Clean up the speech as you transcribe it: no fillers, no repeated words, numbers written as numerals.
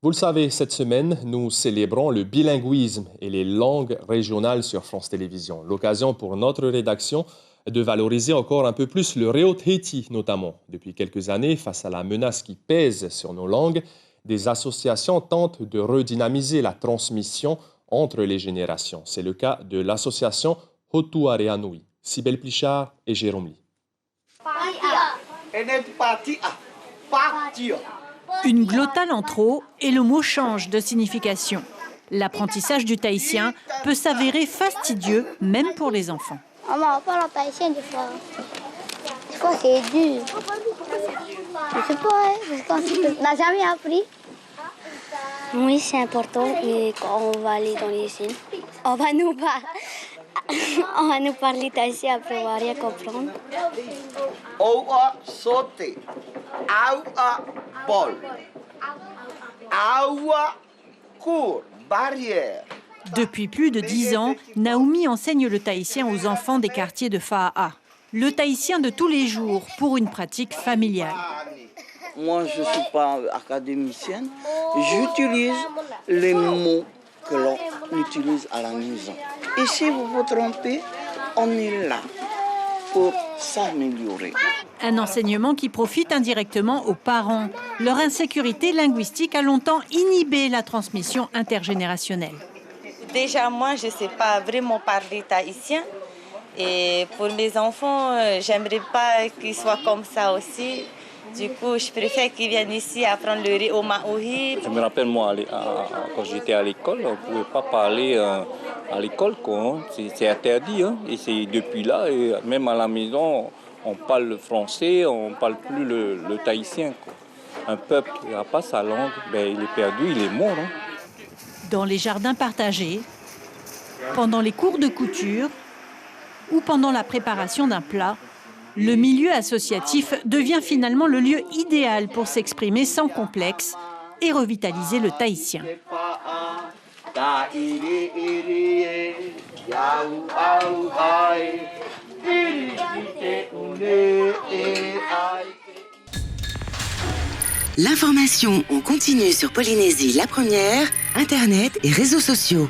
Vous le savez, cette semaine, nous célébrons le bilinguisme et les langues régionales sur France Télévisions. L'occasion pour notre rédaction de valoriser encore un peu plus le Réo Tahiti notamment. Depuis quelques années, face à la menace qui pèse sur nos langues, des associations tentent de redynamiser la transmission entre les générations. C'est le cas de l'association Hotuareanui, Sibel Plichard et Jérôme Lee. Une glottale en trop et le mot change de signification. L'apprentissage du tahitien peut s'avérer fastidieux, même pour les enfants. Maman, on parle en tahitien des fois. Je crois que c'est dur. Je sais pas, parce qu'on n'a jamais appris. Oui, c'est important, mais quand on va aller dans les îles, on va nous parler tahitien, après on va rien comprendre. Aua sauter, aua bol, aua cour, barrière. Depuis plus de 10 ans, Naomi enseigne le tahitien aux enfants des quartiers de Fa'a. Le tahitien de tous les jours pour une pratique familiale. Moi, je ne suis pas académicienne. J'utilise les mots que l'on utilise à la maison. Et si vous vous trompez, on est là pour s'améliorer. Un enseignement qui profite indirectement aux parents. Leur insécurité linguistique a longtemps inhibé la transmission intergénérationnelle. Déjà, moi, je ne sais pas vraiment parler tahitien. Et pour mes enfants, j'aimerais pas qu'ils soient comme ça aussi. Du coup, je préfère qu'ils viennent ici apprendre le Réo Maohi. Je me rappelle, moi, quand j'étais à l'école, on ne pouvait pas parler à l'école, quoi. C'est interdit. Hein. Et c'est depuis là, et même à la maison, on parle le français, on ne parle plus le tahitien, quoi. Un peuple qui n'a pas sa langue, ben, il est perdu, il est mort. Hein. Dans les jardins partagés, pendant les cours de couture ou pendant la préparation d'un plat, le milieu associatif devient finalement le lieu idéal pour s'exprimer sans complexe et revitaliser le tahitien. L'information en continu sur Polynésie la première, Internet et réseaux sociaux.